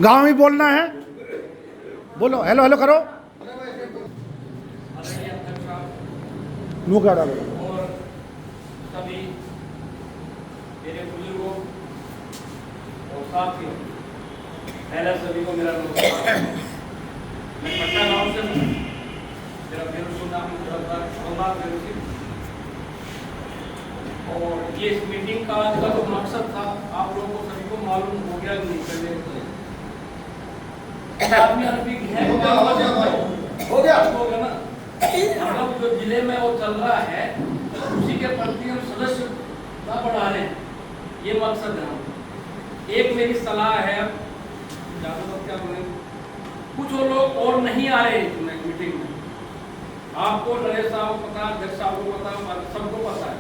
गांव में बोलना है, बोलो हेलो हेलो करो। मुंह क्या डालो। और सभी मेरे बुजुर्गों और साथियों, पहले सभी को मेरा नमस्कार। मैं पटना गांव से हूँ। मेरा बेरुसु नाम सोमनाथ बेरुसु। और ये इस मीटिंग का आज का जो मकसद था आप लोगों को सभी को मालूम हो गया नहीं पहले हो गया ना। मतलब जो जिले में वो चल रहा है उसी के प्रति हम सदस्य ना बढ़ा रहे हैं, ये मकसद है। एक मेरी सलाह है, ज्यादा क्या बोले, कुछ वो लोग और नहीं आ रहे हैं मीटिंग में। आपको नरेश साहब को पता, अध्यक्ष साहब को पता, सबको पता है।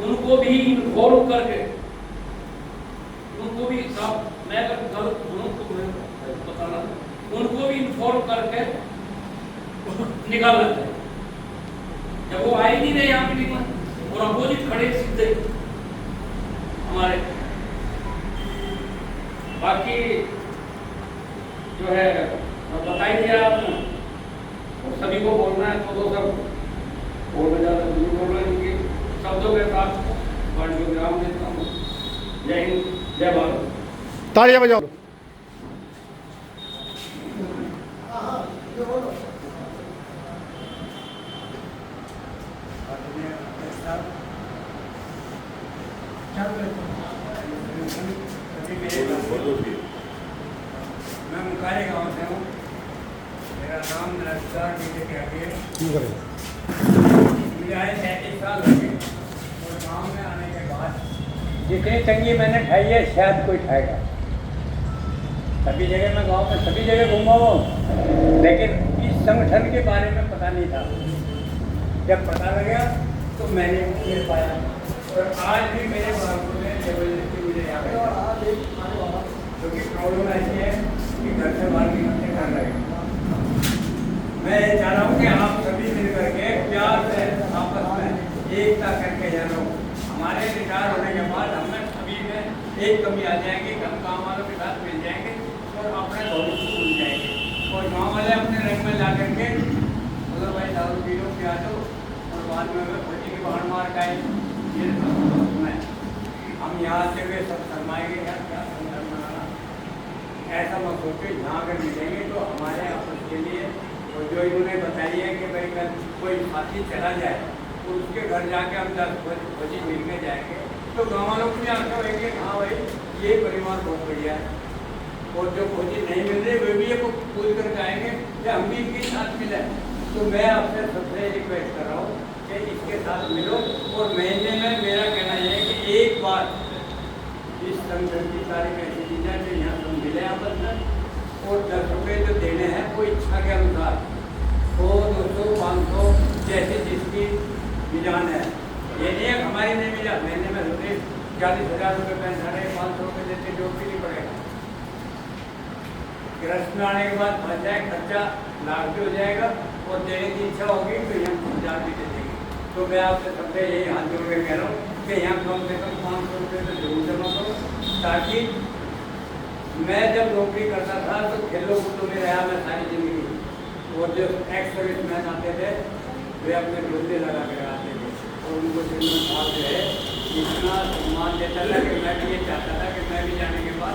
उनको भी इन्फॉर्म करके, उनको भी साहब, मैं अगर गलत हूँ तो मैं बताना, उनको भी इन्फॉर्म करके निकाल लेते हैं। जब वो आए नहीं रहे यहाँ मीटिंग में और अपोजिट खड़े सीधे हमारे, बाकी जो है बता ही दिया आपने। और सभी को बोलना है तो सब बोलना, ज़्यादा नहीं बोलना, क्योंकि शब्दों के साथ वर्ड को विराम देता हूँ। जय हिंद, जय भारत। तालियां बजाओ। मैं मुकारे गांव से हूँ। मेरा नाम नरेशदार मुझे क्या मुझे आए 33 साल हो गए। और गांव में आने के बाद जितनी तंगी मैंने ठाई है शायद कोई ठाएगा। सभी जगह मैं गांव में सभी जगह घूमा हूँ, लेकिन इस संगठन के बारे में पता नहीं था। जब पता लगा तो मैंने मिल पाया। और आज भी मेरे बाबू ने जबरदस्ती मुझे यहाँ पे, क्योंकि प्रॉब्लम ऐसी है कि घर से बाहर निकलने कर रहे हैं। मैं ये चाह रहा हूँ कि आप सभी मिल करके प्यार से आपस में एकता करके जानो। हमारे रिटायर होने के बाद हमें सभी में एक कमी आ जाएगी, हम गाँव वालों के साथ मिल जाएंगे और अपने भविष्य को भूल जाएंगे। और गाँव वाले अपने रंग में ला करके बोलो भाई दारू पी लो, पिया दो, और बाद में बच्चे की बाहर मार का ये में हम यहाँ से वे सब शर्माएंगे। यार क्या संदर्भ बनाना, ऐसा मत सोचो। जहाँ अगर मिलेंगे तो हमारे आपस के लिए। और जो इन्होंने बताई है कि भाई कल कोई साथी चला जाए तो उसके घर जाके हम 10 खोजी मिलने जाएंगे तो गाँव वालों को भी आशा होगी, हाँ भाई ये परिवार बहुत बढ़िया है। और जो खोजी नहीं मिल रही वे भी ये पूछ कर जाएंगे कि हम भी इनके साथ मिले। तो मैं आपसे सबसे रिक्वेस्ट कर रहा हूँ कि इसके साथ मिलो। और महीने में मेरा कहना यह है कि एक बार इस संगठन की सारी ऐसी चीज़ें जो यहाँ सब मिले आपस में, और 10 रुपये जो देने हैं वो इच्छा के अनुसार 100, 200, 500 जैसे जिसकी मिजान है। ये नहीं है हमारी नहीं मिला, महीने में होते 40,000 रुपये पैसा रहे, 500 रुपये देते जो भी नहीं पड़ेगा। गृहस्थ में आने के बाद बच जाए खर्चा, लाख भी हो जाएगा। और देने की इच्छा होगी तो हम 1000 भी दे देंगे। तो मैं आपसे सबसे यही हाथ जोड़ के कह रहा हूँ कि यहाँ कम से कम 500 रुपये तो जरूर जमा करो, ताकि मैं जब नौकरी करता था तो खेलों कूदों में रहा मैं सारी जिंदगी। और जो एक्स सर्विस मैन आते थे वे अपने डोले लगा कर आते थे और उनको जिम्मे साहब जो है इतना सम्मान देता था कि मैं भी ये चाहता था कि मैं भी जाने के बाद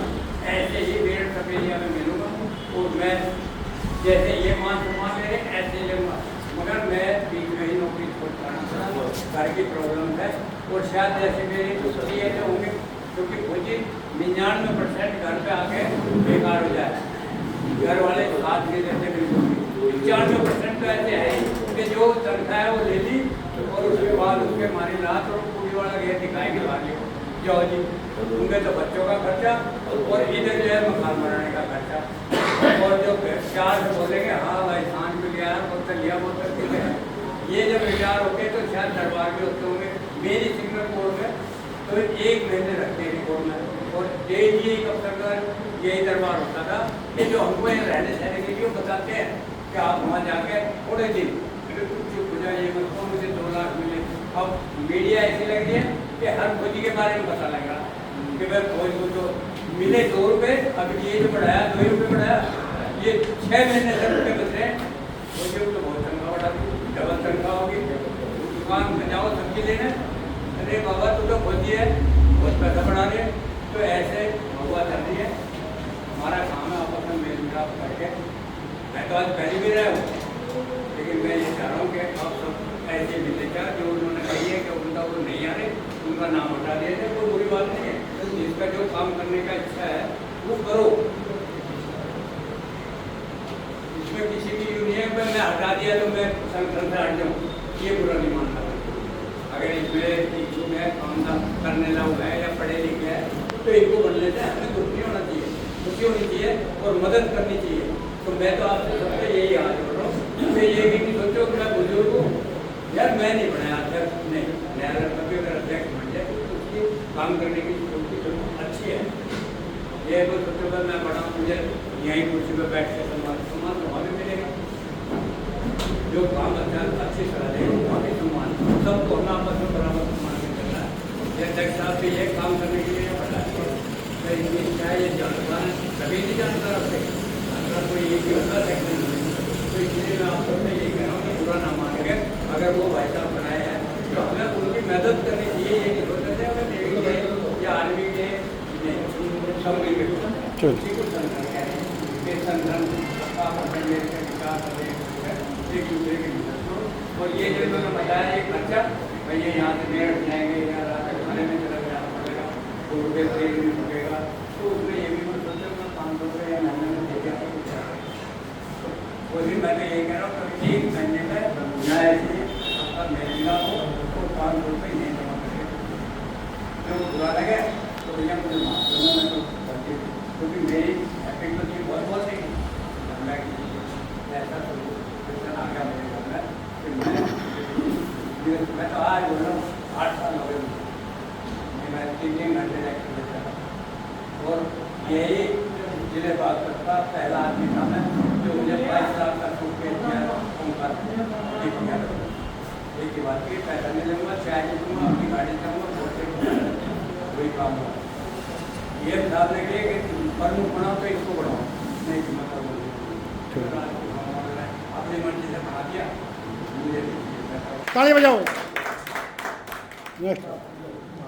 ऐसे ही 1.5 सफेदिया में मिलूँगा। और मैं जैसे ये मान सम्मान ले ऐसे लूँगा, मगर मैं बीच में ही नौकरी छोड़ पाना था, घर की प्रॉब्लम है। और शायद जैसे मेरी दूसरी है जो होंगे, क्योंकि खोजी 99% घर पे आके बेकार हो जाए, घर वाले साथ नहीं देते बिल्कुल। 95% तो ऐसे है कि जो तनख्वाह है वो ले ली और उसके बाद उसके मारी लात और पूरी वाला गया दिखाएंगे भाग्य जाओ जी, उनके तो बच्चों का खर्चा और इधर जो है मकान बनाने का खर्चा। और जो प्यार से बोलेंगे हाँ भाई सांझ में गया बोलते लिया बोलते ठीक है। ये जब रिटायर होते तो शायद दरबार भी होते होंगे मेरी सिग्नल कोर्ट में, तो 1 महीने रखते हैं रिपोर्ट में। और डेली कब तक यही दरबार होता था कि जो हमको यहाँ रहने सहने के लिए बताते हैं कि आप वहाँ जाके थोड़े दिन चुप हो जाइए, मुझे 2 लाख मिले। अब मीडिया ऐसी लग रही है कि हर खोजी के बारे में पता लगा कि भाई खोज को तो मिले 2 रुपये अब ये जो बढ़ाया 2 रुपये बढ़ाया, ये 6 महीने से रुपये बच रहे हैं। वो जो तो बहुत तनख्वाह बढ़ा दी, डबल तनख्वाह होगी। दुकान में जाओ सब्जी लेने, अरे बाबा तू तो खोजी है, बहुत पैसा बढ़ा रहे। तो ऐसे हुआ चल रही है। हमारा काम है आपस में मेल मिलाप करके। मैं तो आज पहली भी रहा हूँ, लेकिन मैं ये चाह रहा हूँ कि आप सब ऐसे मिलते क्या जो उन्होंने कही है कि उनका वो नहीं आ रहे, उनका नाम हटा दिया जाए, कोई बुरी बात नहीं है। जिसका जो काम करने का इच्छा है वो करो। इसमें किसी की नहीं है मैं हटा दिया तो मैं संगठन से हट जाऊँ, ये बुरा नहीं मानता। अगर इसमें इच्छुक है, काम करने लायक है या पढ़े लिखे हैं तो इनको बन लेते हैं। हमें दुख नहीं होना चाहिए, खुशी होनी चाहिए और मदद करनी चाहिए। तो मैं तो आपसे सबसे यही आज बोल रहा हूँ, मैं ये भी नहीं सोचो कि मैं बुजुर्ग हूँ यार, मैं नहीं बनाया अध्यक्ष, नहीं मैं कभी अगर अध्यक्ष बन जाए तो उसकी काम करने की अच्छी है। ये तो सोचो मैं बड़ा हूँ, मुझे यहीं कुर्सी पर बैठ के सम्मान तो वहाँ भी मिलेगा। जो काम अच्छी सलाह देगा वहाँ भी सम्मान, सबको अपना आपस में बराबर सम्मान में करना है। ये अध्यक्ष साहब भी ये काम करने के लिए बता मैं इनकी इच्छा है, ये जानता है, कभी नहीं जानता रखते अगर कोई एक ही होता है। तो इसलिए मैं आप सबसे यही कह रहा हूँ कि बुरा ना मानेंगे। अगर वो भाई साहब बनाए हैं तो हमें उनकी मदद करनी चाहिए। ये नहीं सोचते थे हमें देवी के या आर्मी के सब मिलकर उसी को संगठन कह रहे हैं कि संगठन विकास एक दूसरे की मदद करो। और ये जो इन्होंने बताया एक खर्चा भैया यहाँ से मेरठ जाएंगे या खाने में चला जाना पड़ेगा, 2 रुपये तेल नहीं रुकेगा, तो उसमें ये भी मत सोचो मैं 500 रुपये या महीने में दे दिया वो भी। मैं तो यही कह रहा हूँ कि 1 महीने में नया ऐसे आपका मेरा हो तो 500 रुपये नहीं जमा करें। जो बुरा लगे तो भैया मुझे माफ करना, मैं तो करती हूँ क्योंकि मेरी एपिक तो थी बहुत नहीं ऐसा आ गया मेरे घर में कि मैं तो आज बोल रहा हूँ 8 साल हो गए मैं 3 घंटे लेकर लेता था। और यही जिले बागपत का पहला आदमी था मैं जो मुझे 22 साल का सूट पे दिया उनका एक ही बात की पैसा नहीं लूँगा, चाय नहीं दूँगा, अपनी गाड़ी चाहूँगा, बहुत वही काम हुआ। ये साहब ने कहे कि प्रमुख बनाओ तो इसको बढ़ाओ, नहीं कि मतलब अपनी मर्जी से बना दिया। मुझे ताली बजाओ। नेक्स्ट